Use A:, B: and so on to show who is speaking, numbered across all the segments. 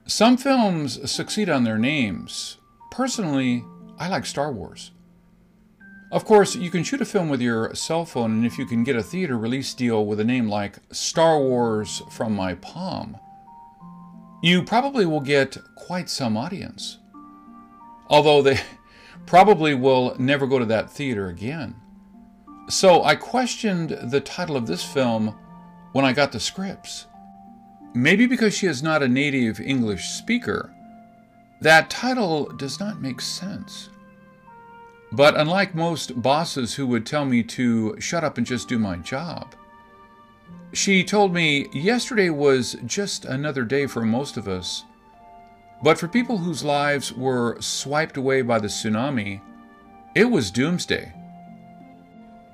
A: Some films succeed on their names. Personally, I like Star Wars. Of course, you can shoot a film with your cell phone, and if you can get a theater release deal with a name like Star Wars from My Palm, you probably will get quite some audience. Although they probably will never go to that theater again. So I questioned the title of this film when I got the scripts. Maybe because she is not a native English speaker, that title does not make sense. But unlike most bosses who would tell me to shut up and just do my job, she told me yesterday was just another day for most of us, but for people whose lives were swiped away by the tsunami, it was doomsday.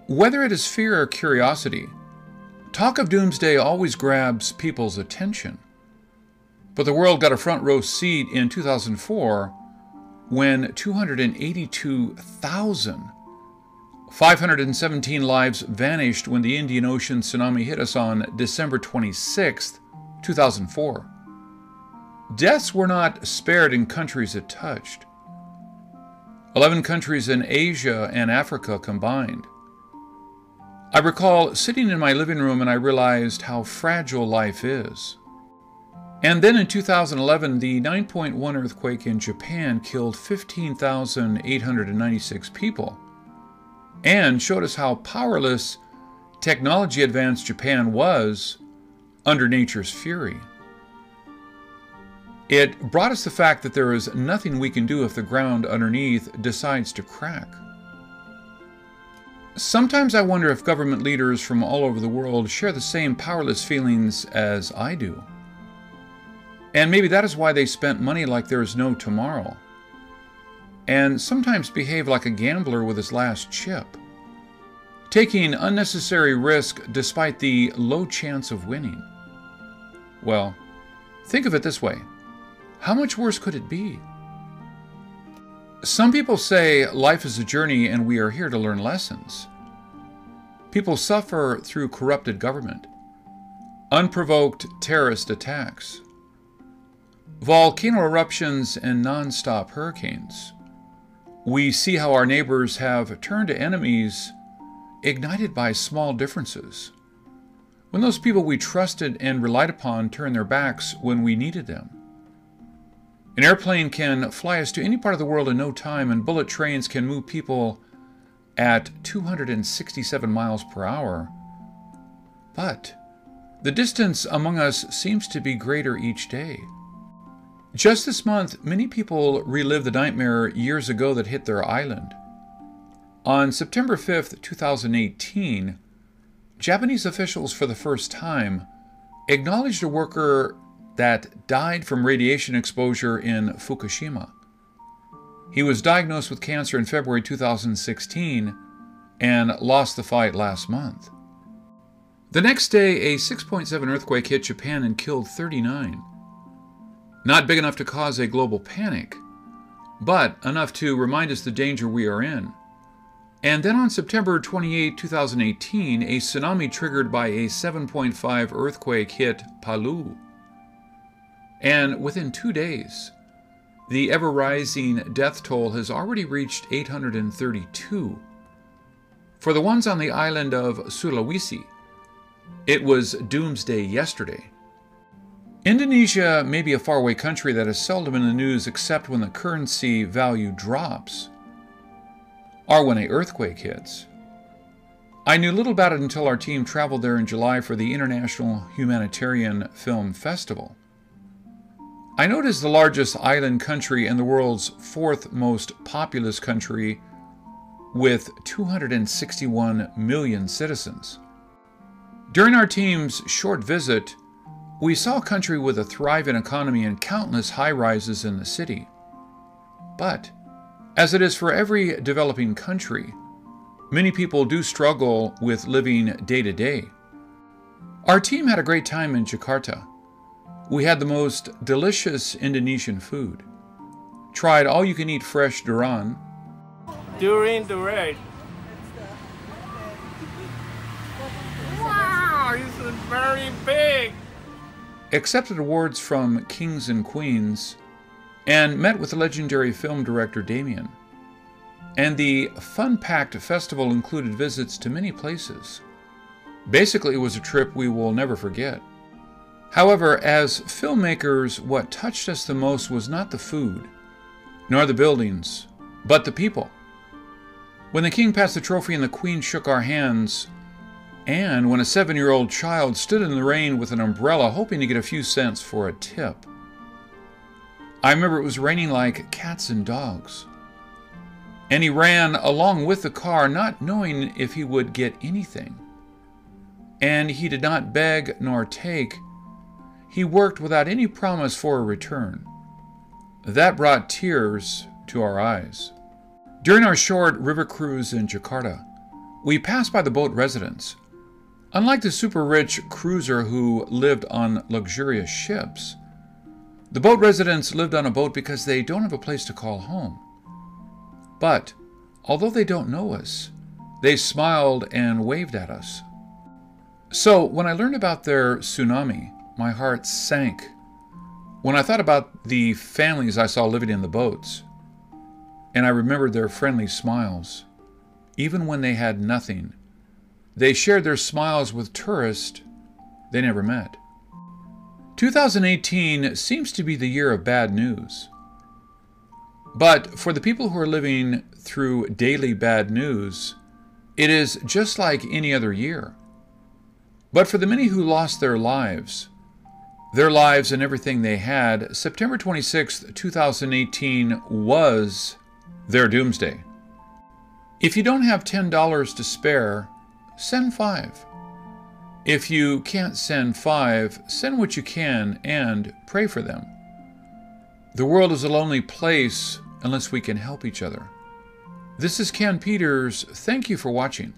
A: Whether it is fear or curiosity, talk of doomsday always grabs people's attention. But the world got a front row seat in 2004 when 282,517 lives vanished when the Indian Ocean tsunami hit us on December 26, 2004. Deaths were not spared in countries it touched. 11 countries in Asia and Africa combined. I recall sitting in my living room and I realized how fragile life is. And then in 2011, the 9.1 earthquake in Japan killed 15,896 people and showed us how powerless technology-advanced Japan was under nature's fury. It brought us the fact that there is nothing we can do if the ground underneath decides to crack. Sometimes I wonder if government leaders from all over the world share the same powerless feelings as I do. And maybe that is why they spent money like there is no tomorrow, and sometimes behave like a gambler with his last chip, taking unnecessary risk despite the low chance of winning. Well, think of it this way. How much worse could it be? Some people say life is a journey and we are here to learn lessons. People suffer through corrupted government, unprovoked terrorist attacks, volcano eruptions, and non-stop hurricanes. We see how our neighbors have turned to enemies ignited by small differences. When those people we trusted and relied upon turn their backs when we needed them. An airplane can fly us to any part of the world in no time, and bullet trains can move people at 267 miles per hour. But the distance among us seems to be greater each day. Just this month, many people relive the nightmare years ago that hit their island. On September 5th, 2018, Japanese officials for the first time acknowledged a worker that died from radiation exposure in Fukushima. He was diagnosed with cancer in February 2016 and lost the fight last month. The next day, a 6.7 earthquake hit Japan and killed 39. Not big enough to cause a global panic, but enough to remind us the danger we are in. And then on September 28, 2018, a tsunami triggered by a 7.5 earthquake hit Palu. And within 2 days, the ever-rising death toll has already reached 832. For the ones on the island of Sulawesi, it was Doomsday Yesterday. Indonesia may be a faraway country that is seldom in the news except when the currency value drops, or when an earthquake hits. I knew little about it until our team traveled there in July for the International Humanitarian Film Festival. I know it is the largest island country and the world's fourth most populous country with 261 million citizens. During our team's short visit, we saw a country with a thriving economy and countless high-rises in the city. But, as it is for every developing country, many people do struggle with living day to day. Our team had a great time in Jakarta. We had the most delicious Indonesian food, tried all-you-can-eat fresh durian.
B: During the raid. Wow, it's very big.
A: accepted awards from kings and queens, and met with the legendary film director Damien. And the fun-packed festival included visits to many places. Basically, it was a trip we will never forget. However, as filmmakers, what touched us the most was not the food, nor the buildings, but the people. When the king passed the trophy and the queen shook our hands, and when a 7-year-old child stood in the rain with an umbrella hoping to get a few cents for a tip. I remember it was raining like cats and dogs. And he ran along with the car, not knowing if he would get anything. And he did not beg nor take. He worked without any promise for a return. That brought tears to our eyes. During our short river cruise in Jakarta, we passed by the boat residence. Unlike the super-rich cruiser who lived on luxurious ships, the boat residents lived on a boat because they don't have a place to call home. But, although they don't know us, they smiled and waved at us. So, when I learned about their tsunami, my heart sank. When I thought about the families I saw living in the boats, and I remembered their friendly smiles, even when they had nothing, they shared their smiles with tourists they never met. 2018 seems to be the year of bad news. But for the people who are living through daily bad news, it is just like any other year. But for the many who lost their lives and everything they had, September 26, 2018 was their doomsday. If you don't have $10 to spare, send 5. If you can't send 5, send what you can and pray for them. The world is a lonely place unless we can help each other. This is Ken Peters. Thank you for watching.